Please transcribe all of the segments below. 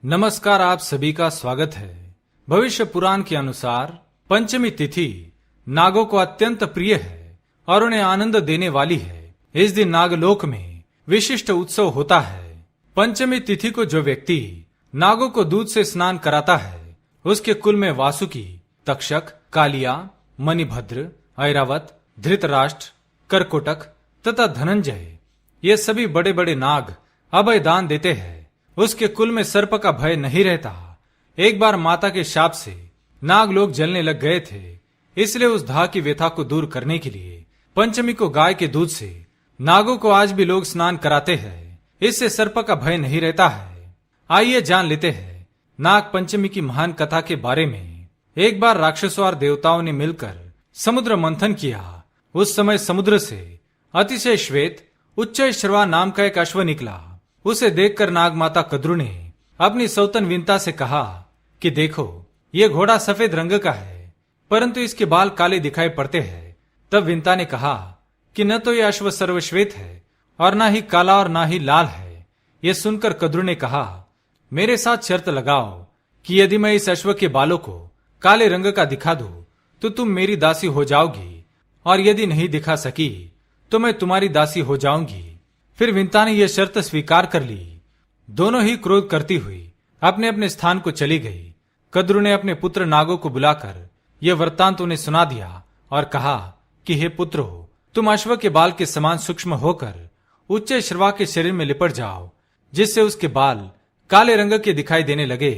नमस्कार, आप सभी का स्वागत है। भविष्य पुराण के अनुसार पंचमी तिथि नागों को अत्यंत प्रिय है और उन्हें आनंद देने वाली है। इस दिन नागलोक में विशिष्ट उत्सव होता है। पंचमी तिथि को जो व्यक्ति नागों को दूध से स्नान कराता है, उसके कुल में वासुकी, तक्षक, कालिया, मणिभद्र, ऐरावत, धृतराष्ट्र, करकोटक तथा धनंजय ये सभी बड़े बड़े नाग अभय दान देते हैं। उसके कुल में सर्प का भय नहीं रहता। एक बार माता के शाप से नाग लोग जलने लग गए थे, इसलिए उस दाह की व्यथा को दूर करने के लिए पंचमी को गाय के दूध से नागों को आज भी लोग स्नान कराते हैं। इससे सर्प का भय नहीं रहता है। आइए जान लेते हैं नाग पंचमी की महान कथा के बारे में। एक बार राक्षसों और देवताओं ने मिलकर समुद्र मंथन किया। उस समय समुद्र से अतिशय श्वेत उच्च श्रवा नाम का एक अश्व निकला। उसे देखकर नाग माता कद्रु ने अपनी सौतन विंता से कहा कि देखो, ये घोड़ा सफेद रंग का है, परंतु इसके बाल काले दिखाई पड़ते हैं। तब विंता ने कहा कि न तो यह अश्व सर्वश्वेत है और ना ही काला और ना ही लाल है। यह सुनकर कद्रु ने कहा, मेरे साथ शर्त लगाओ कि यदि मैं इस अश्व के बालों को काले रंग का दिखा दूं तो तुम मेरी दासी हो जाओगी, और यदि नहीं दिखा सकी तो मैं तुम्हारी दासी हो जाऊंगी। फिर विंता ने यह शर्त स्वीकार कर ली। दोनों ही क्रोध करती हुई अपने अपने स्थान को चली गई। कद्रु ने अपने पुत्र नागों को बुलाकर यह वृत्तांत उन्हें सुना दिया और कहा कि हे पुत्रो, तुम अश्व के बाल के समान सूक्ष्म होकर उच्च श्रवा के शरीर में लिपट जाओ, जिससे उसके बाल काले रंग के दिखाई देने लगे,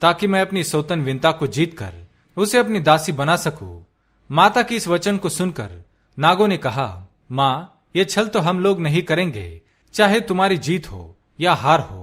ताकि मैं अपनी सौतन विंता को जीतकर उसे अपनी दासी बना सकूं। माता की इस वचन को सुनकर नागों ने कहा, मां, ये छल तो हम लोग नहीं करेंगे, चाहे तुम्हारी जीत हो या हार हो।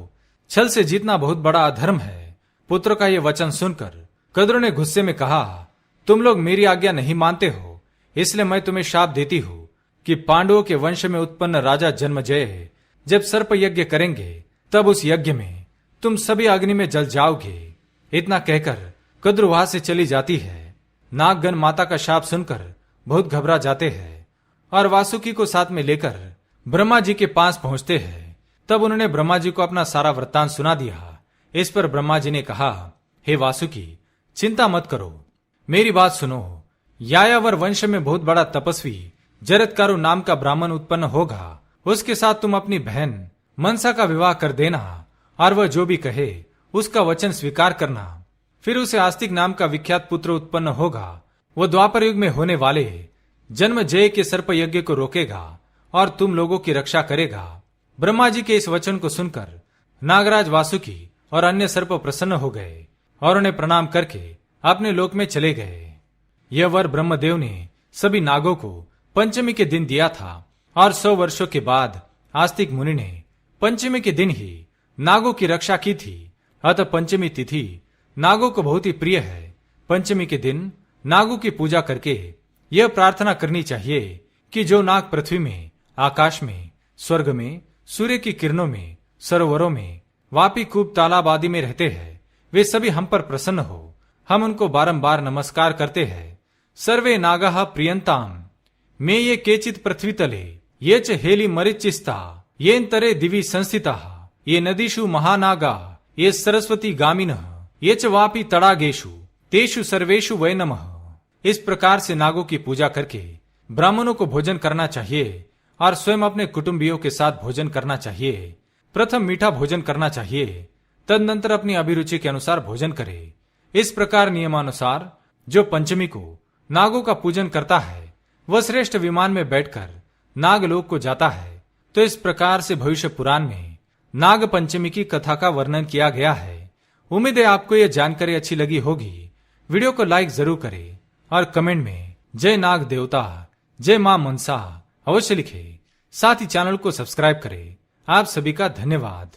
छल से जीतना बहुत बड़ा अधर्म है। पुत्र का यह वचन सुनकर कद्रु ने गुस्से में कहा, तुम लोग मेरी आज्ञा नहीं मानते हो, इसलिए मैं तुम्हें शाप देती हूं कि पांडवों के वंश में उत्पन्न राजा जन्मजय जब सर्प यज्ञ करेंगे, तब उस यज्ञ में तुम सभी अग्नि में जल जाओगे। इतना कहकर कद्रु वहां से चली जाती है। नागगण माता का शाप सुनकर बहुत घबरा जाते हैं और वासुकी को साथ में लेकर ब्रह्मा जी के पास पहुंचते हैं। तब उन्होंने ब्रह्मा जी को अपना सारा वृत्तांत सुना दिया। इस पर ब्रह्मा जी ने कहा, हे वासुकी, चिंता मत करो, मेरी बात सुनो। यायावर वंश में बहुत बड़ा तपस्वी जरत्कारु नाम का ब्राह्मण उत्पन्न होगा। उसके साथ तुम अपनी बहन मनसा का विवाह कर देना, और वह जो भी कहे उसका वचन स्वीकार करना। फिर उसे आस्तिक नाम का विख्यात पुत्र उत्पन्न होगा। वह द्वापर युग में होने वाले जन्म जय के सर्प यज्ञ को रोकेगा और तुम लोगों की रक्षा करेगा। ब्रह्मा जी के इस वचन को सुनकर नागराज वासुकी और अन्य सर्प प्रसन्न हो गए और उन्हें प्रणाम करके अपने लोक में चले गए। यह वर ब्रह्मदेव ने सभी नागों को पंचमी के दिन दिया था, और 100 वर्षों के बाद आस्तिक मुनि ने पंचमी के दिन ही नागों की रक्षा की थी। अतः पंचमी तिथि नागों को बहुत ही प्रिय है। पंचमी के दिन नागों की पूजा करके यह प्रार्थना करनी चाहिए कि जो नाग पृथ्वी में, आकाश में, स्वर्ग में, सूर्य की किरणों में, सरोवरों में, वापी कूप तालाब आदि में रहते हैं, वे सभी हम पर प्रसन्न हो। हम उनको बारंबार नमस्कार करते हैं। सर्वे नागाः प्रियंताम मे ये केचित पृथ्वी तले, ये च हेली मरिचिस्ता, येन्तरे दिवि संस्थिताः, ये नदीषु महानागा, ये सरस्वती गामिनः, ये च वापी तड़ागेषु, तेषु सर्वेषु वै नमः। इस प्रकार से नागों की पूजा करके ब्राह्मणों को भोजन करना चाहिए और स्वयं अपने कुटुंबियों के साथ भोजन करना चाहिए। प्रथम मीठा भोजन करना चाहिए, तदनंतर अपनी अभिरुचि के अनुसार भोजन करे। इस प्रकार नियमानुसार जो पंचमी को नागों का पूजन करता है, वह श्रेष्ठ विमान में बैठकर नागलोक को जाता है। तो इस प्रकार से भविष्य पुराण में नाग पंचमी की कथा का वर्णन किया गया है। उम्मीद है आपको यह जानकारी अच्छी लगी होगी। वीडियो को लाइक जरूर करें और कमेंट में जय नाग देवता, जय मां मनसा अवश्य लिखे। साथ ही चैनल को सब्सक्राइब करें। आप सभी का धन्यवाद।